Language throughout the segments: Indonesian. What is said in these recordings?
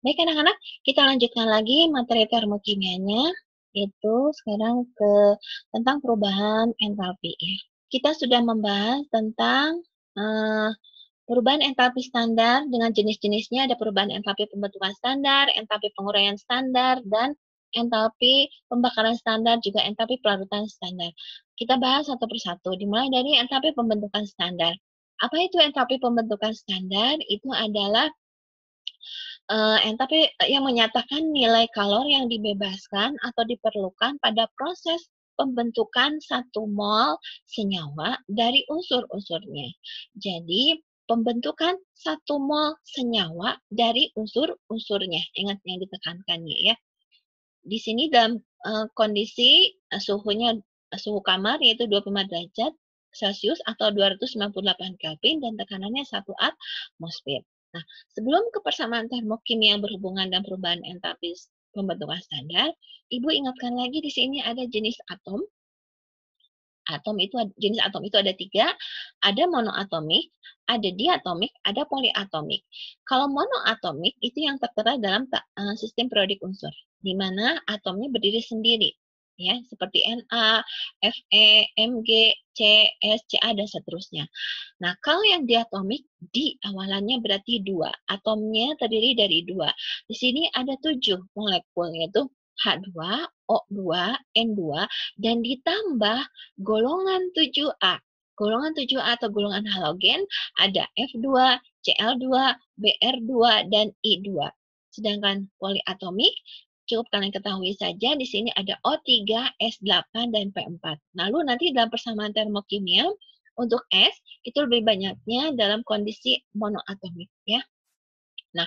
Baik anak-anak, kita lanjutkan lagi materi termokimianya, itu sekarang tentang perubahan entalpi ya. Kita sudah membahas tentang perubahan entalpi standar dengan jenis-jenisnya. Ada perubahan entalpi pembentukan standar, entalpi penguraian standar, dan entalpi pembakaran standar, juga entalpi pelarutan standar. Kita bahas satu persatu, dimulai dari entalpi pembentukan standar. Apa itu entalpi pembentukan standar? Itu adalah entalpi yang menyatakan nilai kalor yang dibebaskan atau diperlukan pada proses pembentukan satu mol senyawa dari unsur-unsurnya. Jadi, pembentukan satu mol senyawa dari unsur-unsurnya. Ingat yang ditekankannya ya. Di sini dalam kondisi suhunya suhu kamar yaitu 25 derajat Celcius atau 298 Kelvin dan tekanannya 1 atmosfer. Nah, sebelum ke persamaan termokimia yang berhubungan dan perubahan entalpi pembentukan standar, Ibu ingatkan lagi di sini ada jenis atom. Jenis atom itu ada 3, ada monoatomik, ada diatomik, ada poliatomik. Kalau monoatomik itu yang tertera dalam sistem periodik unsur, di mana atomnya berdiri sendiri, ya, seperti Na, Fe, Mg, C, S, Ca, dan seterusnya. Nah, kalau yang diatomik, di awalannya berarti 2. Atomnya terdiri dari 2. Di sini ada 7 molekul, yaitu H2, O2, N2, dan ditambah golongan 7A. Golongan 7A atau golongan halogen ada F2, Cl2, Br2, dan I2. Sedangkan poliatomik, cukup kalian ketahui saja di sini ada O3, S8, dan P4. Lalu nanti dalam persamaan termokimia, untuk S itu lebih banyaknya dalam kondisi monoatomik ya. Nah,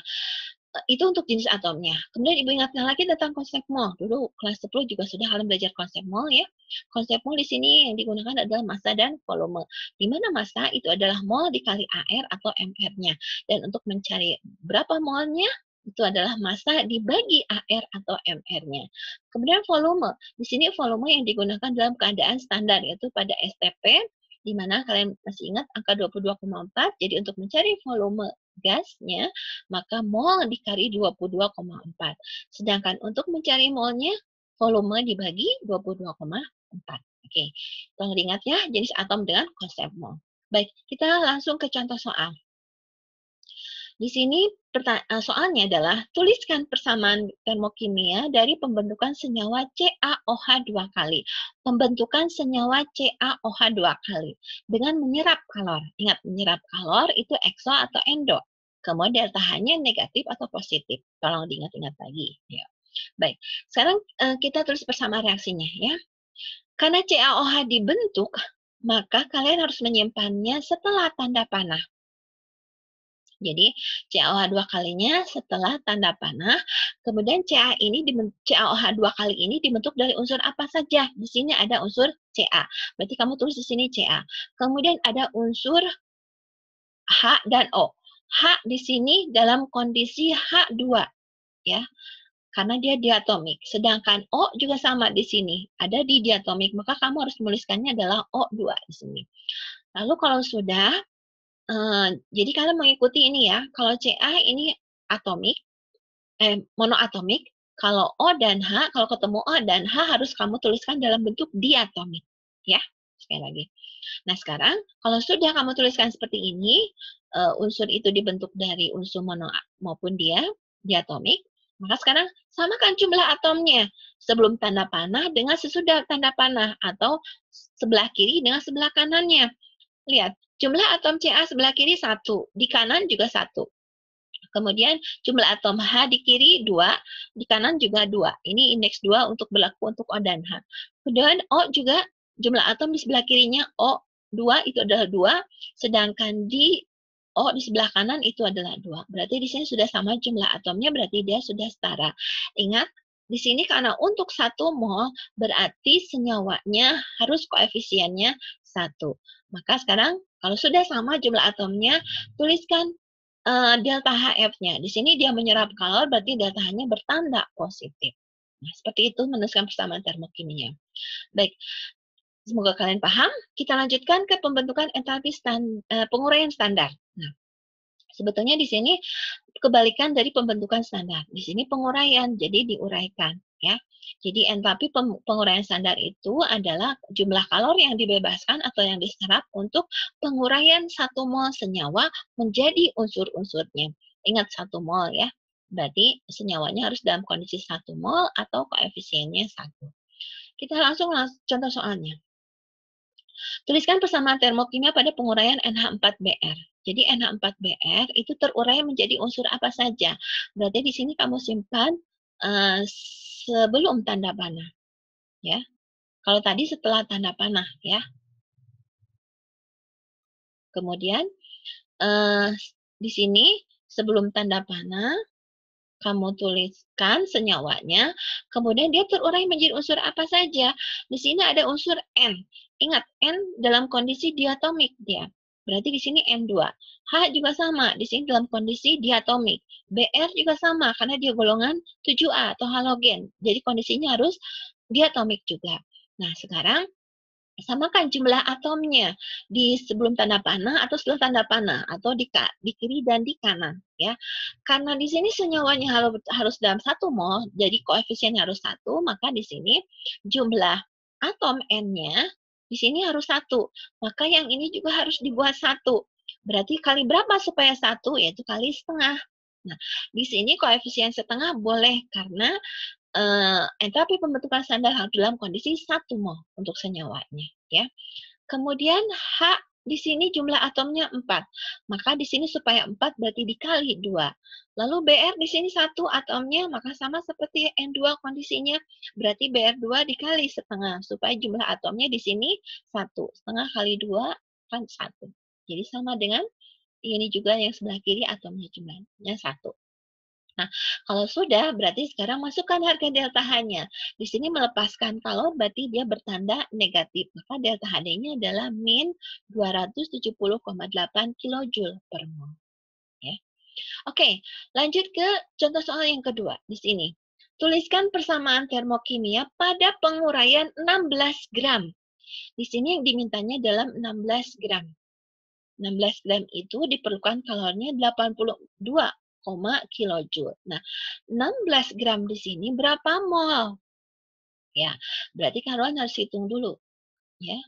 itu untuk jenis atomnya. Kemudian Ibu ingatkan lagi tentang konsep mol. Dulu kelas 10 juga sudah kalian belajar konsep mol ya. Konsep mol di sini yang digunakan adalah massa dan volume. Di mana massa itu adalah mol dikali AR atau MR-nya. Dan untuk mencari berapa molnya, itu adalah massa dibagi AR atau MR-nya. Kemudian volume. Di sini volume yang digunakan dalam keadaan standar, yaitu pada STP, di mana kalian masih ingat angka 22,4. Jadi untuk mencari volume gasnya, maka mol dikali 22,4. Sedangkan untuk mencari molnya, volume dibagi 22,4. Oke, tolong diingat ya, jenis atom dengan konsep mol. Baik, kita langsung ke contoh soal. Di sini soalnya adalah tuliskan persamaan termokimia dari pembentukan senyawa CaOH 2 kali. Pembentukan senyawa CaOH 2 kali dengan menyerap kalor. Ingat, menyerap kalor itu ekso atau endo. Kemudian delta H-nya negatif atau positif. Tolong diingat-ingat lagi. Ya. Baik, sekarang kita tulis persamaan reaksinya ya. Karena CaOH dibentuk, maka kalian harus menyimpannya setelah tanda panah. Jadi CaOH 2 kalinya setelah tanda panah, kemudian CaOH 2 kali ini dibentuk dari unsur apa saja? Di sini ada unsur Ca. Berarti kamu tulis di sini Ca. Kemudian ada unsur H dan O. H di sini dalam kondisi H2 ya. Karena dia diatomik. Sedangkan O juga sama di sini, ada di diatomik, maka kamu harus menuliskannya adalah O2 di sini. Lalu kalau sudah jadi kalian mengikuti ini ya, kalau Ca ini atomik, monoatomik, kalau O dan H, kalau ketemu O dan H harus kamu tuliskan dalam bentuk diatomik. Ya, sekali lagi. Nah sekarang, kalau sudah kamu tuliskan seperti ini, unsur itu dibentuk dari unsur mono maupun diatomik, maka sekarang samakan jumlah atomnya sebelum tanda panah dengan sesudah tanda panah, atau sebelah kiri dengan sebelah kanannya. Lihat, jumlah atom Ca sebelah kiri 1, di kanan juga 1. Kemudian jumlah atom H di kiri 2, di kanan juga 2. Ini indeks 2 untuk berlaku untuk O dan H. Kemudian O juga jumlah atom di sebelah kirinya O2 itu adalah 2, sedangkan di O di sebelah kanan itu adalah 2. Berarti di sini sudah sama jumlah atomnya, berarti dia sudah setara. Ingat, di sini karena untuk 1 mol berarti senyawanya harus koefisiennya 1. Maka sekarang kalau sudah sama jumlah atomnya, tuliskan delta HF-nya. Di sini dia menyerap kalor, berarti delta H-nya bertanda positif. Nah, seperti itu menuliskan persamaan termokimia. Baik, semoga kalian paham. Kita lanjutkan ke pembentukan entalpi penguraian standar. Nah, sebetulnya di sini kebalikan dari pembentukan standar. Di sini penguraian, jadi diuraikan ya. Jadi enthalpi penguraian standar itu adalah jumlah kalori yang dibebaskan atau yang diserap untuk penguraian 1 mol senyawa menjadi unsur-unsurnya. Ingat 1 mol ya. Berarti senyawanya harus dalam kondisi 1 mol atau koefisiennya 1. Kita langsung contoh soalnya. Tuliskan persamaan termokimia pada penguraian NH4Br. Jadi NH4Br itu terurai menjadi unsur apa saja. Berarti di sini kamu simpan sebelum tanda panah, ya. Kalau tadi setelah tanda panah, ya. Kemudian di sini sebelum tanda panah kamu tuliskan senyawanya, kemudian dia terurai menjadi unsur apa saja. Di sini ada unsur N. Ingat, N dalam kondisi diatomik dia. Berarti di sini N2. H juga sama, di sini dalam kondisi diatomik. Br juga sama, karena dia golongan 7A atau halogen. Jadi kondisinya harus diatomik juga. Nah, sekarang samakan jumlah atomnya di sebelum tanda panah atau setelah tanda panah atau di kiri dan di kanan ya. Karena di sini senyawanya harus dalam 1 mol, jadi koefisiennya harus 1, maka di sini jumlah atom N-nya di sini harus 1. Maka yang ini juga harus dibuat 1. Berarti kali berapa supaya 1? Yaitu kali setengah. Nah, di sini koefisien setengah boleh karena enthalpi pembentukan standar harus dalam kondisi 1 mol untuk senyawanya ya. Kemudian H di sini jumlah atomnya 4. Maka di sini supaya 4 berarti dikali 2. Lalu Br di sini 1 atomnya, maka sama seperti N2 kondisinya. Berarti Br2 dikali setengah supaya jumlah atomnya di sini 1. Setengah kali 2 kan 1. Jadi sama dengan ini juga yang sebelah kiri atomnya jumlahnya 1. Nah, kalau sudah, berarti sekarang masukkan harga delta H-nya. Di sini melepaskan kalor, berarti dia bertanda negatif. Maka delta HD-nya adalah min 270,8 kJ per mol. Ya. Oke, lanjut ke contoh soal yang kedua di sini. Tuliskan persamaan termokimia pada penguraian 16 gram. Di sini yang dimintanya dalam 16 gram. 16 gram itu diperlukan kalornya 82 kilojoule. Nah, 16 gram di sini berapa mol? Ya, berarti kalian harus hitung dulu. Ya.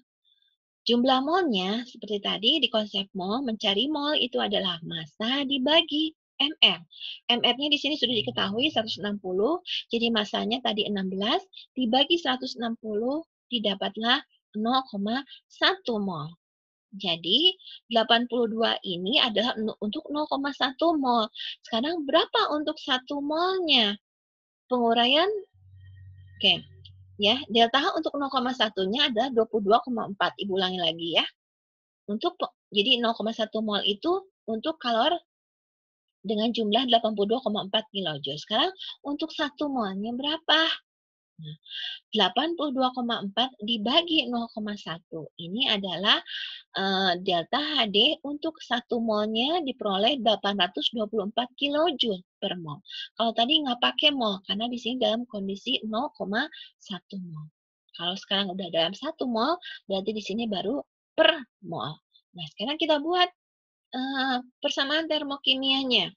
Jumlah molnya, seperti tadi di konsep mol, mencari mol itu adalah massa dibagi mr. Mr-nya di sini sudah diketahui 160, jadi massanya tadi 16, dibagi 160, didapatlah 0,1 mol. Jadi 82 ini adalah untuk 0,1 mol. Sekarang berapa untuk 1 molnya? Penguraian, oke. Ya, delta H untuk 0,1-nya adalah 22,4. Ibu ulangi lagi ya. Jadi 0,1 mol itu untuk kalor dengan jumlah 82,4 kilojoule. Sekarang untuk 1 molnya berapa? Nah, 82,4 dibagi 0,1. Ini adalah delta HD untuk 1 molnya diperoleh 824 kilojoule per mol. Kalau tadi nggak pakai mol, karena di sini dalam kondisi 0,1 mol. Kalau sekarang udah dalam 1 mol, berarti di sini baru per mol. Nah, sekarang kita buat persamaan termokimianya.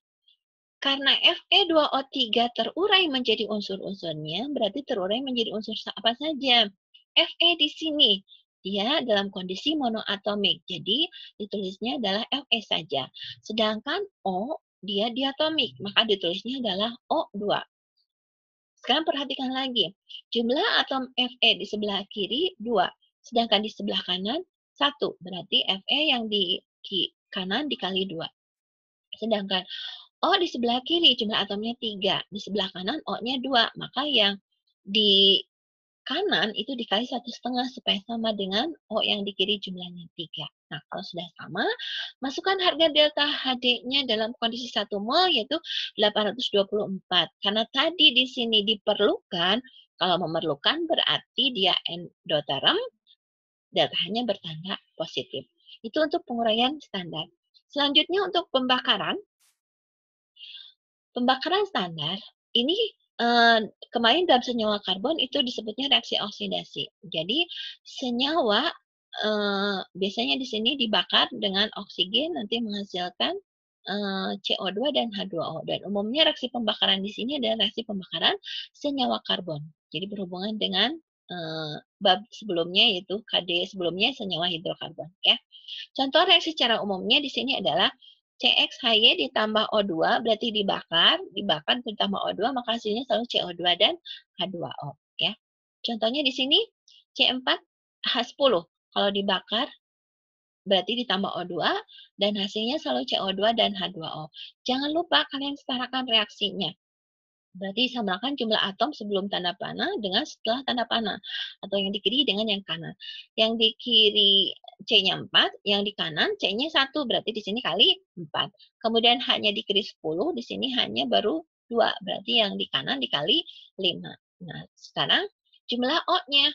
Karena Fe2O3 terurai menjadi unsur-unsurnya, berarti terurai menjadi unsur apa saja? Fe di sini, dia dalam kondisi monoatomik. Jadi, ditulisnya adalah Fe saja. Sedangkan O, dia diatomik. Maka ditulisnya adalah O2. Sekarang perhatikan lagi. Jumlah atom Fe di sebelah kiri 2. Sedangkan di sebelah kanan 1. Berarti Fe yang di kanan dikali 2. Sedangkan O di sebelah kiri jumlah atomnya 3, di sebelah kanan O-nya 2, maka yang di kanan itu dikali 1,5 supaya sama dengan O yang di kiri jumlahnya 3. Nah, kalau sudah sama, masukkan harga delta HD-nya dalam kondisi 1 mol yaitu 824. Karena tadi di sini diperlukan, kalau memerlukan berarti dia endoterm, delta H-nya bertanda positif. Itu untuk penguraian standar. Selanjutnya untuk pembakaran. Pembakaran standar ini kemarin dalam senyawa karbon itu disebutnya reaksi oksidasi. Jadi senyawa biasanya di sini dibakar dengan oksigen nanti menghasilkan CO2 dan H2O. Dan umumnya reaksi pembakaran di sini adalah reaksi pembakaran senyawa karbon. Jadi berhubungan dengan bab sebelumnya, yaitu KD sebelumnya senyawa hidrokarbon. Ya. Contoh reaksi secara umumnya di sini adalah CXHY ditambah O2 berarti dibakar ditambah O2 maka hasilnya selalu CO2 dan H2O. Ya. Contohnya di sini C4H10 kalau dibakar berarti ditambah O2 dan hasilnya selalu CO2 dan H2O. Jangan lupa kalian setarakan reaksinya. Berarti samakan jumlah atom sebelum tanda panah dengan setelah tanda panah. Atau yang di kiri dengan yang kanan. Yang di kiri C-nya 4, yang di kanan C-nya 1. Berarti di sini kali 4. Kemudian hanya di kiri 10, di sini hanya baru 2. Berarti yang di kanan dikali 5. Nah, sekarang jumlah O-nya.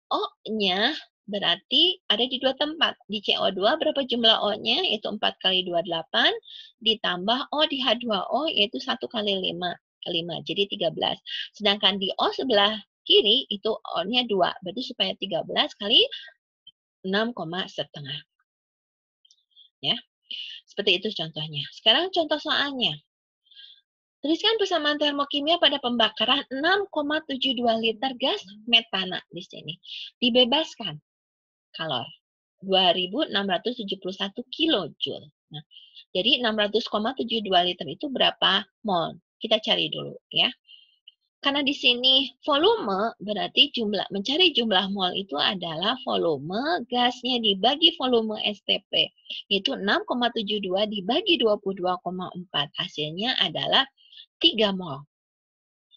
O-nya berarti ada di dua tempat. Di CO2 berapa jumlah O-nya? Yaitu 4 kali 2, 8. Ditambah O di H2O yaitu 1 kali 5. Jadi 13. Sedangkan di O sebelah kiri itu O-nya 2. Berarti supaya 13 kali 6,5. Ya. Seperti itu contohnya. Sekarang contoh soalnya. Tuliskan persamaan termokimia pada pembakaran 6,72 liter gas metana di sini. Dibebaskan kalor 2.671 kilojoule. Nah, jadi 600,72 liter itu berapa mol? Kita cari dulu ya. Karena di sini volume berarti mencari jumlah mol itu adalah volume gasnya dibagi volume STP. Itu 6,72 dibagi 22,4. Hasilnya adalah 3 mol.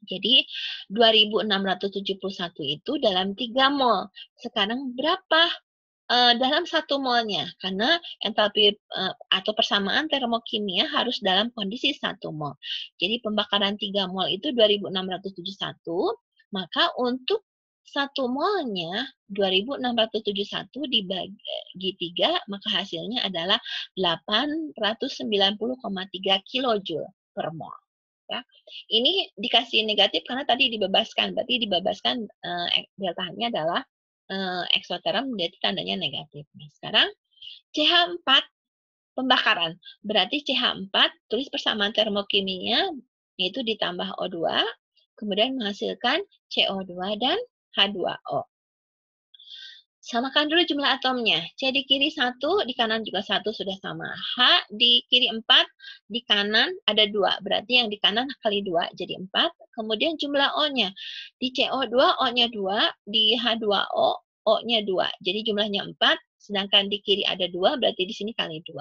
Jadi 2.671 itu dalam 3 mol. Sekarang berapa dalam 1 molnya? Karena entalpi atau persamaan termokimia harus dalam kondisi 1 mol. Jadi pembakaran 3 mol itu 2.671, maka untuk 1 molnya 2.671 dibagi 3, maka hasilnya adalah 890,3 kilojoule per mol. Ya. Ini dikasih negatif karena tadi dibebaskan, berarti dibebaskan deltanya adalah eksoterm, berarti tandanya negatif. Nih, sekarang CH4 pembakaran, berarti CH4 tulis persamaan termokimia yaitu ditambah O2, kemudian menghasilkan CO2 dan H2O. Samakan dulu jumlah atomnya. C di kiri 1, di kanan juga 1 sudah sama. H di kiri 4, di kanan ada 2. Berarti yang di kanan kali 2 jadi 4. Kemudian jumlah O-nya. Di CO2 O-nya 2, di H2O O-nya 2. Jadi jumlahnya 4, sedangkan di kiri ada 2, berarti di sini kali 2.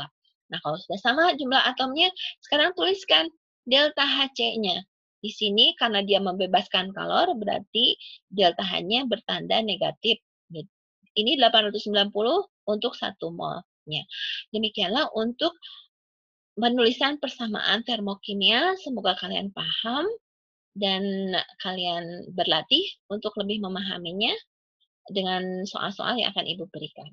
Nah, kalau sudah sama jumlah atomnya, sekarang tuliskan delta HC-nya. Di sini karena dia membebaskan kalor, berarti delta H-nya bertanda negatif. Ini 890 untuk 1 molnya. Demikianlah untuk penulisan persamaan termokimia. Semoga kalian paham dan kalian berlatih untuk lebih memahaminya dengan soal-soal yang akan Ibu berikan.